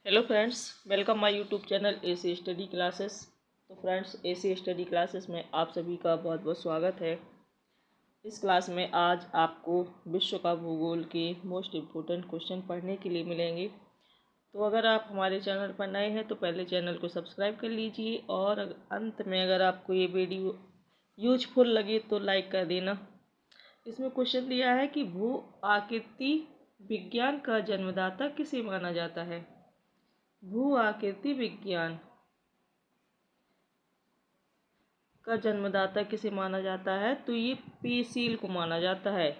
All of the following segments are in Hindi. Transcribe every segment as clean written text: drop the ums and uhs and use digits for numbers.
Hello friends, welcome my YouTube channel AC study classes. तो फ्रेंड्स, एसी स्टडी क्लासेस में आप सभी का बहुत बहुत स्वागत है। इस क्लास में आज आपको विश्व का भूगोल के मोस्ट इम्पोर्टेंट क्वेश्चन पढ़ने के लिए मिलेंगे। तो अगर आप हमारे चैनल पर नए हैं तो पहले चैनल को सब्सक्राइब कर लीजिए और अंत में अगर आपको ये वीडियो यूजफुल लगे तो लाइक कर देना। इसमें क्वेश्चन दिया है कि भू आकृति विज्ञान का जन्मदाता किसे माना जाता है। भू आकृति विज्ञान का जन्मदाता किसे माना जाता है, तो ये पेसिल को माना जाता है।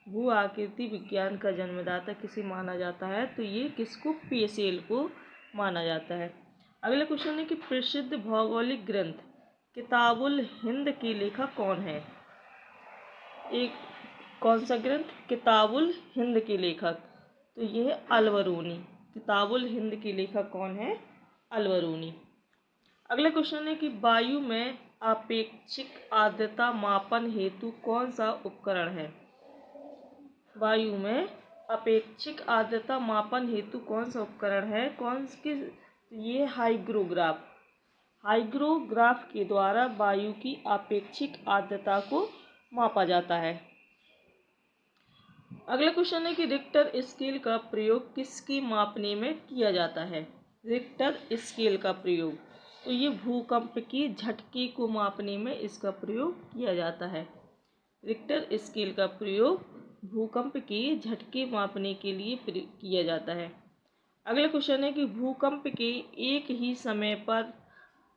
भू आकृति विज्ञान का जन्मदाता किसे माना जाता है, तो ये किसको, पेसिल को माना जाता है। अगला क्वेश्चन है कि प्रसिद्ध भौगोलिक ग्रंथ किताबुल हिंद के लेखक कौन है। एक कौन सा ग्रंथ, किताबुल हिंद के लेखक, तो ये है अल-बरूनी। किताबुल हिंद के लेखक कौन है, अल-बरूनी। अगला क्वेश्चन है कि वायु में आपेक्षिक आर्द्रता मापन हेतु कौन सा उपकरण है। वायु में अपेक्षिक आर्द्रता मापन हेतु कौन सा उपकरण है, ये हाइग्रोग्राफ। हाइग्रोग्राफ के द्वारा वायु की आपेक्षिक आर्द्रता को मापा जाता है। अगला क्वेश्चन है कि रिक्टर स्केल का प्रयोग किसकी मापने में किया जाता है। रिक्टर स्केल का प्रयोग, तो ये भूकंप के झटके को मापने में इसका प्रयोग किया जाता है। रिक्टर स्केल का प्रयोग भूकंप के झटके मापने के लिए किया जाता है। अगला क्वेश्चन है कि भूकंप के एक ही समय पर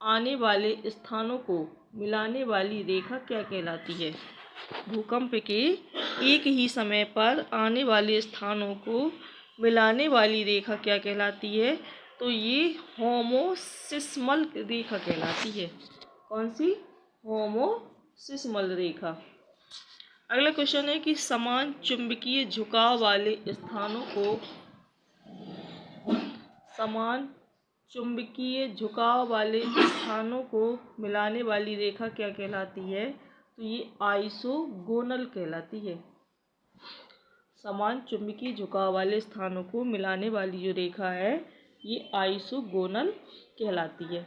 आने वाले स्थानों को मिलाने वाली रेखा क्या कहलाती है। भूकंप के एक ही समय पर आने वाले स्थानों को मिलाने वाली रेखा क्या कहलाती है, तो ये होमोसिस्मल रेखा कहलाती है। कौन सी, होमोसिस्मल रेखा। अगला क्वेश्चन है कि समान चुंबकीय झुकाव वाले स्थानों को मिलाने वाली रेखा क्या कहलाती है, तो ये आइसोगोनल कहलाती है। समान चुंबकीय झुकाव वाले स्थानों को मिलाने वाली जो रेखा है ये आइसोगोनल कहलाती है।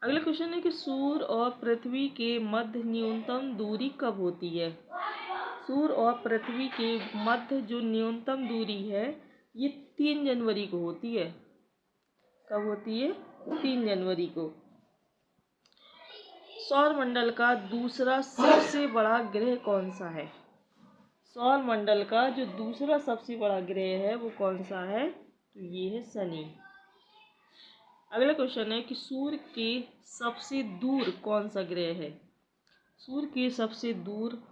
अगला क्वेश्चन है कि सूर्य और पृथ्वी के मध्य न्यूनतम दूरी कब होती है। सूर्य और पृथ्वी के मध्य जो न्यूनतम दूरी है ये 3 जनवरी को होती है। कब होती है, 3 जनवरी को। सौर मंडल का दूसरा सबसे बड़ा ग्रह कौन सा है। सौर मंडल का जो दूसरा सबसे बड़ा ग्रह है वो कौन सा है, तो ये है शनि। अगला क्वेश्चन है कि सूर्य के सबसे दूर कौन सा ग्रह है। सूर्य के सबसे दूर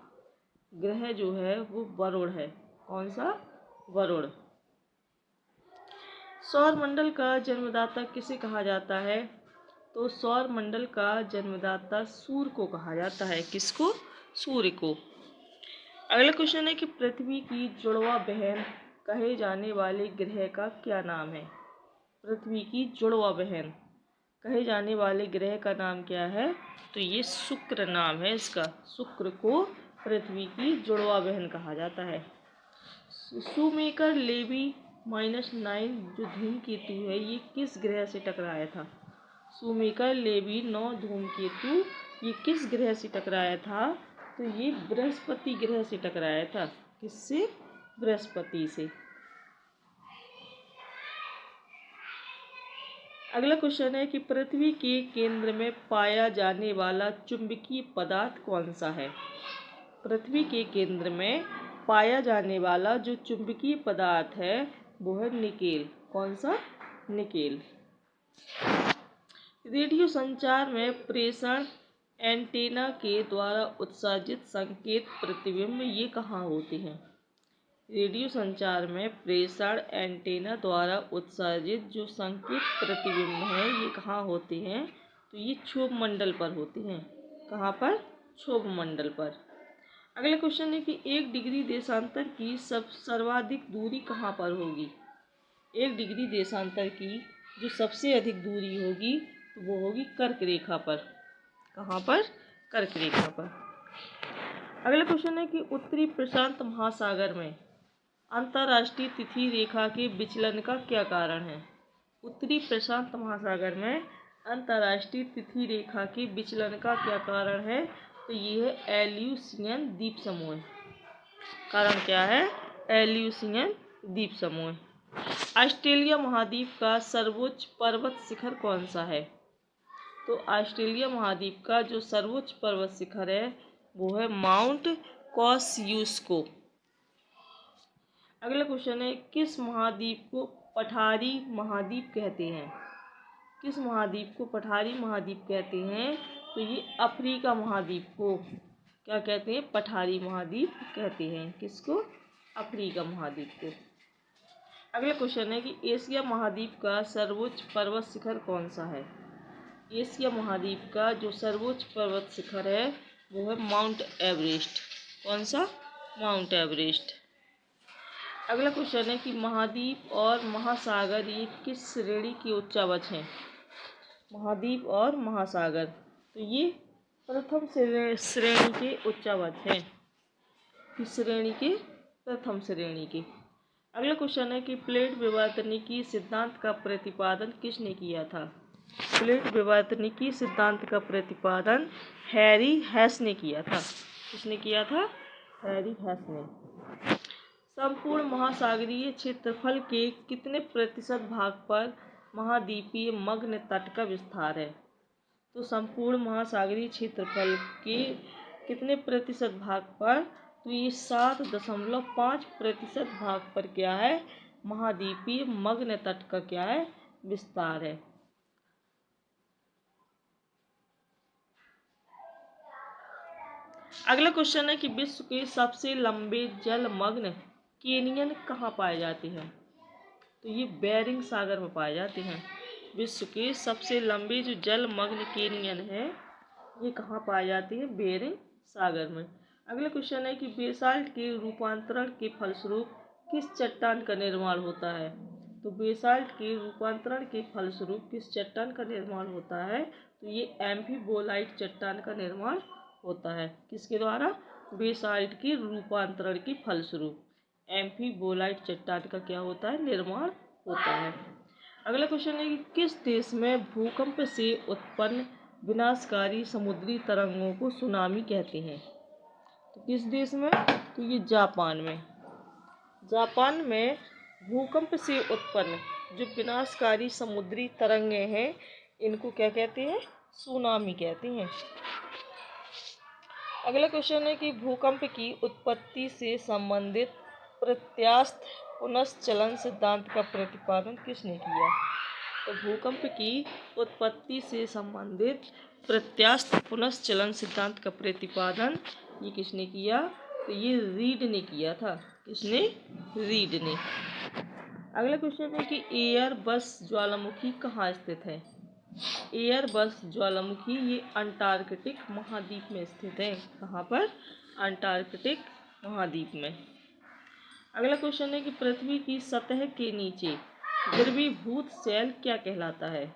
ग्रह जो है वो वरुण है। कौन सा, वरुण। सौर मंडल का जन्मदाता किसे कहा जाता है, तो सौर मंडल का जन्मदाता सूर्य को कहा जाता है। किसको, सूर्य को। अगला क्वेश्चन है कि पृथ्वी की जुड़वा बहन कहे जाने वाले ग्रह का क्या नाम है। पृथ्वी की जुड़वा बहन कहे जाने वाले ग्रह का नाम क्या है, तो ये शुक्र नाम है इसका। शुक्र को पृथ्वी की जुड़वा बहन कहा जाता है। शूमेकर लेवी -9 जो धूमकेतु है ये किस ग्रह से टकराया था। शूमेकर लेवी 9 धूमकेतु ये किस ग्रह से टकराया था, तो ये बृहस्पति ग्रह से टकराया था। किससे, बृहस्पति से। अगला क्वेश्चन है कि पृथ्वी के केंद्र में पाया जाने वाला चुंबकीय पदार्थ कौन सा है। पृथ्वी के केंद्र में पाया जाने वाला जो चुंबकीय पदार्थ है वो है निकेल। कौन सा, निकेल। रेडियो संचार में प्रेषण एंटीना के द्वारा उत्सर्जित संकेत प्रतिबिंब ये कहाँ होते हैं। रेडियो संचार में प्रेषण एंटीना द्वारा उत्सर्जित जो संकेत प्रतिबिंब है ये कहाँ होते हैं, तो ये क्षोभ मंडल पर होते हैं। कहाँ पर, क्षोभ मंडल पर। अगला क्वेश्चन है कि 1 डिग्री देशांतर की सर्वाधिक दूरी कहाँ पर होगी। 1 डिग्री देशांतर की जो सबसे अधिक दूरी होगी तो वो होगी कर्क रेखा पर। कहाँ पर, कर्क रेखा पर। अगला क्वेश्चन है कि उत्तरी प्रशांत महासागर में अंतर्राष्ट्रीय तिथि रेखा के विचलन का क्या कारण है? उत्तरी प्रशांत महासागर में अंतर्राष्ट्रीय तिथि रेखा के विचलन का क्या कारण है? तो ये है एल्यूसियन द्वीप समूह। कारण क्या है? एल्यूसियन द्वीप समूह। ऑस्ट्रेलिया महाद्वीप का सर्वोच्च पर्वत शिखर कौन सा है? तो ऑस्ट्रेलिया महाद्वीप का जो सर्वोच्च पर्वत शिखर है वो है माउंट कॉस्युस्को। अगला क्वेश्चन है, किस महाद्वीप को पठारी महाद्वीप कहते हैं? किस महाद्वीप को पठारी महाद्वीप कहते हैं? तो ये अफ्रीका महाद्वीप को क्या कहते हैं? पठारी महाद्वीप कहते हैं। किसको? अफ्रीका महाद्वीप को। अगला क्वेश्चन है कि एशिया महाद्वीप का सर्वोच्च पर्वत शिखर कौन सा है? एशिया महाद्वीप का जो सर्वोच्च पर्वत शिखर है वो है माउंट एवरेस्ट। कौन सा? Mount Everest. अगला क्वेश्चन है कि महाद्वीप और महासागर ये किस श्रेणी के उच्चावच हैं? महाद्वीप और महासागर तो ये प्रथम श्रेणी के उच्चावच हैं। किस श्रेणी के? प्रथम श्रेणी के। अगला क्वेश्चन है कि प्लेट विवर्तनिकी सिद्धांत का प्रतिपादन किसने किया था? प्लेट विवर्तनिकी सिद्धांत का प्रतिपादन हैरी हेस ने किया था। किसने किया था? हैरी हेस ने। संपूर्ण महासागरीय क्षेत्रफल के कितने प्रतिशत भाग पर महाद्वीपीय मग्न तट का विस्तार है? तो संपूर्ण महासागरीय क्षेत्रफल के कितने प्रतिशत भाग पर? तो ये 7.5% भाग पर क्या है? महाद्वीपीय मग्न तट का क्या है? विस्तार है। अगला क्वेश्चन है कि विश्व के सबसे लंबे जलमग्न कैनियन कहाँ पाए जाते हैं? तो ये बेरिंग सागर में पाए जाते हैं। विश्व के सबसे लंबे जो जलमग्न कैनियन है ये कहाँ पाए जाते हैं? बेरिंग सागर में। अगला क्वेश्चन है कि बेसाल्ट के रूपांतरण के फलस्वरूप किस चट्टान का निर्माण होता है? तो बेसाल्ट के रूपांतरण के फलस्वरूप किस चट्टान का निर्माण होता है? तो ये एम्फीबोलाइट चट्टान का निर्माण होता है। किसके द्वारा? बेसाल्ट के रूपांतरण के फलस्वरूप एम्फीबोलाइट चट्टान का क्या होता है? निर्माण होता है। अगला क्वेश्चन है कि किस देश में भूकंप से उत्पन्न विनाशकारी समुद्री तरंगों को सुनामी कहते हैं? तो किस देश में? तो ये जापान में। जापान में भूकंप से उत्पन्न जो विनाशकारी समुद्री तरंगें हैं इनको क्या कहते हैं? सुनामी कहते हैं। अगला क्वेश्चन है कि भूकंप की उत्पत्ति से संबंधित प्रत्यास्थ पुनश्चलन सिद्धांत का प्रतिपादन किसने किया? तो भूकंप की उत्पत्ति से संबंधित प्रत्यास्थ पुनश्चलन सिद्धांत का प्रतिपादन ये किसने किया? तो ये रीड ने किया था। किसने? रीड ने। अगला क्वेश्चन है कि एयरबस ज्वालामुखी कहाँ स्थित है? एयरबस ज्वालामुखी ये अंटार्कटिक महाद्वीप में स्थित है। कहाँ पर? अंटार्कटिक महाद्वीप में। अगला क्वेश्चन है कि पृथ्वी की सतह के नीचे द्रवीभूत सेल क्या कहलाता है?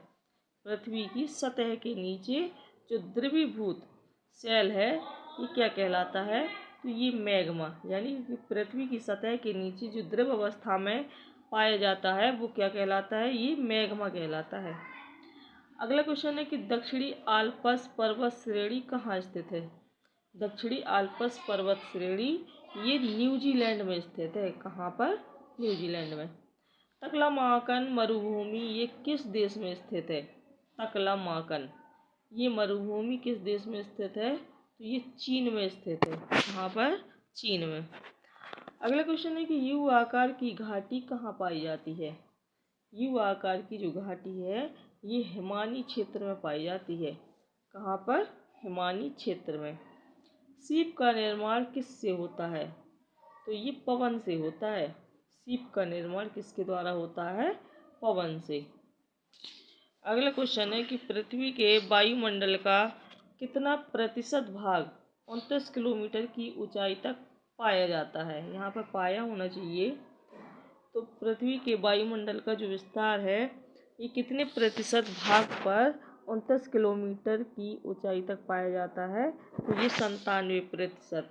पृथ्वी की सतह के नीचे जो द्रवीभूत सेल है ये क्या कहलाता है? तो ये मैग्मा, यानी कि पृथ्वी की सतह के नीचे जो द्रव अवस्था में पाया जाता है वो क्या कहलाता है? ये मैग्मा कहलाता है। अगला क्वेश्चन है कि दक्षिणी आल्प्स पर्वत श्रेणी कहाँ स्थित है? दक्षिणी आल्प्स पर्वत श्रेणी ये न्यूजीलैंड में स्थित है। कहाँ पर? न्यूजीलैंड में। तकलामाकन मरुभूमि ये किस देश में स्थित है? तकलामाकन ये मरुभूमि किस देश में स्थित है? तो ये चीन में स्थित है। कहाँ पर? चीन में। अगला क्वेश्चन है कि यू आकार की घाटी कहाँ पाई जाती है? यू आकार की जो घाटी है ये हिमानी क्षेत्र में पाई जाती है। कहाँ पर? हिमानी क्षेत्र में। सीप का निर्माण किससे होता है? तो ये पवन से होता है। सीप का निर्माण किसके द्वारा होता है? पवन से। अगला क्वेश्चन है कि पृथ्वी के वायुमंडल का कितना प्रतिशत भाग 29 किलोमीटर की ऊंचाई तक पाया जाता है? यहाँ पर पाया होना चाहिए। तो पृथ्वी के वायुमंडल का जो विस्तार है ये कितने प्रतिशत भाग पर 29 किलोमीटर की ऊंचाई तक पाया जाता है? तो ये 97%।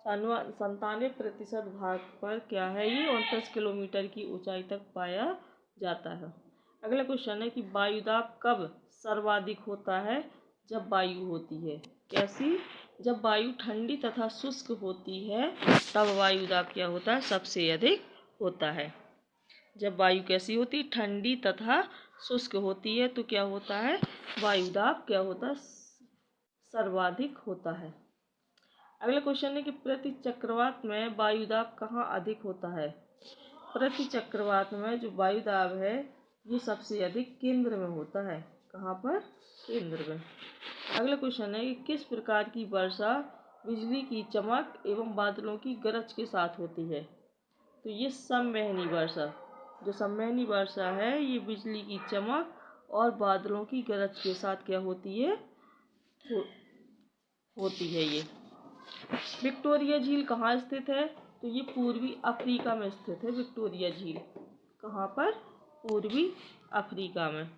97% भाग पर क्या है ये 29 किलोमीटर की ऊंचाई तक पाया जाता है। अगला क्वेश्चन है कि वायुदाब कब सर्वाधिक होता है? जब वायु होती है कैसी? जब वायु ठंडी तथा शुष्क होती है तब वायुदाब क्या होता है? सबसे अधिक होता है। जब वायु कैसी होती है? ठंडी तथा शुष्क होती है तो क्या होता है? वायुदाब क्या होता है? सर्वाधिक होता है। अगला क्वेश्चन है कि प्रति चक्रवात में वायुदाब कहाँ अधिक होता है? प्रति चक्रवात में जो वायुदाब है ये सबसे अधिक केंद्र में होता है। कहाँ पर? केंद्र में। अगला क्वेश्चन है कि किस प्रकार की वर्षा बिजली की चमक एवं बादलों की गरज के साथ होती है? तो ये संवहनी वर्षा, जो संवहनी वर्षा है ये बिजली की चमक और बादलों की गरज के साथ क्या होती है? होती है ये। विक्टोरिया झील कहाँ स्थित है? तो ये पूर्वी अफ्रीका में स्थित है विक्टोरिया झील। कहाँ पर? पूर्वी अफ्रीका में।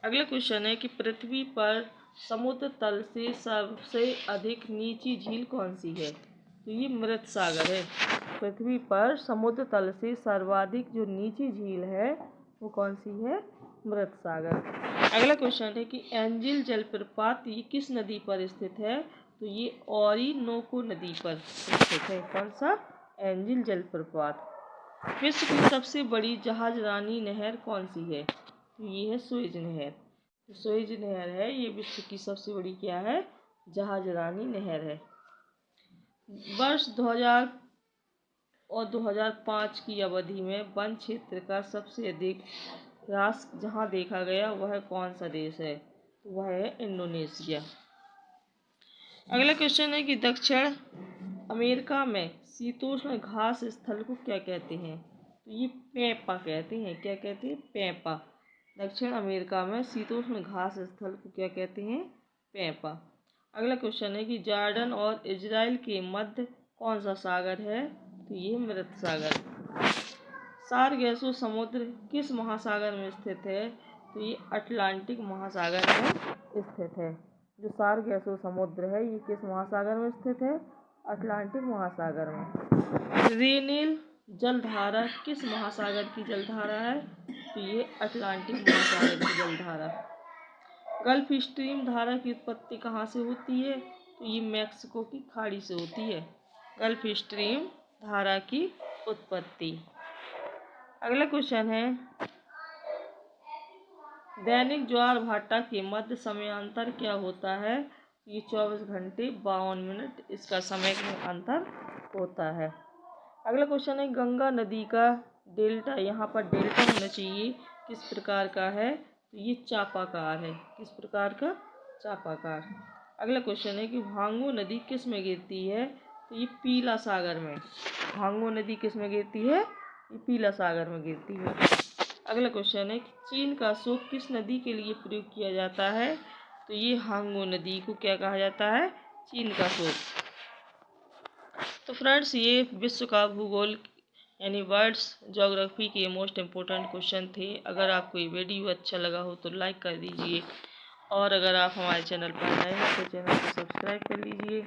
अगला क्वेश्चन है कि पृथ्वी पर समुद्र तल से सबसे अधिक नीची झील कौन सी है? तो ये मृत सागर है। पृथ्वी पर समुद्र तल से सर्वाधिक जो नीची झील है वो कौन सी है? मृत सागर। अगला क्वेश्चन है कि एंजिल जलप्रपात ये किस नदी पर स्थित है? तो ये ओरिनोको नदी पर स्थित है। कौन सा? एंजिल जलप्रपात। विश्व की सबसे बड़ी जहाजरानी नहर कौन सी है? तो ये है सुएज नहर। सुएज नहर है ये विश्व की सबसे बड़ी क्या है? जहाजरानी नहर है। वर्ष 2000 और 2005 की अवधि में वन क्षेत्र का सबसे अधिक ह्रास जहाँ देखा गया वह कौन सा देश है? वह है इंडोनेशिया। अगला क्वेश्चन है कि दक्षिण अमेरिका में शीतोष्ण घास स्थल को क्या कहते हैं? तो ये पैपा कहते हैं। क्या कहते हैं? पैपा। दक्षिण अमेरिका में शीतोष्ण घास स्थल को क्या कहते हैं? पैपा। अगला क्वेश्चन है कि जॉर्डन और इजराइल के मध्य कौन सा सागर है? तो ये मृत सागर। सारगैसो समुद्र किस महासागर में स्थित है? तो ये अटलांटिक महासागर में स्थित है। जो सारगैसो समुद्र है ये किस महासागर में स्थित है? अटलांटिक महासागर में। रेनिल जलधारा किस महासागर की जलधारा है? तो ये अटलांटिक महासागर की जलधारा। गल्फ स्ट्रीम धारा की उत्पत्ति कहाँ से होती है? तो ये मैक्सिको की खाड़ी से होती है गल्फ स्ट्रीम धारा की उत्पत्ति। अगला क्वेश्चन है दैनिक ज्वार भाटा के मध्य समयांतर क्या होता है? ये 24 घंटे 52 मिनट इसका समय में अंतर होता है। अगला क्वेश्चन है गंगा नदी का डेल्टा, यहाँ पर डेल्टा होना चाहिए, किस प्रकार का है? तो ये चापाकार है। किस प्रकार का? चापाकार। अगला क्वेश्चन है कि भांगो नदी किस में गिरती है? तो ये पीला सागर में। भांगो नदी किस में गिरती है? ये पीला सागर में गिरती है। अगला क्वेश्चन है कि चीन का अशोक किस नदी के लिए प्रयोग किया जाता है? तो ये हांगो नदी को क्या कहा जाता है? चीन का अशोक। तो फ्रेंड्स ये विश्व का भूगोल यानी वर्ड्स ज्योग्राफी के मोस्ट इम्पोर्टेंट क्वेश्चन थे। अगर आपको ये वीडियो अच्छा लगा हो तो लाइक कर दीजिए और अगर आप हमारे चैनल पर नए हैं तो चैनल को सब्सक्राइब कर लीजिए।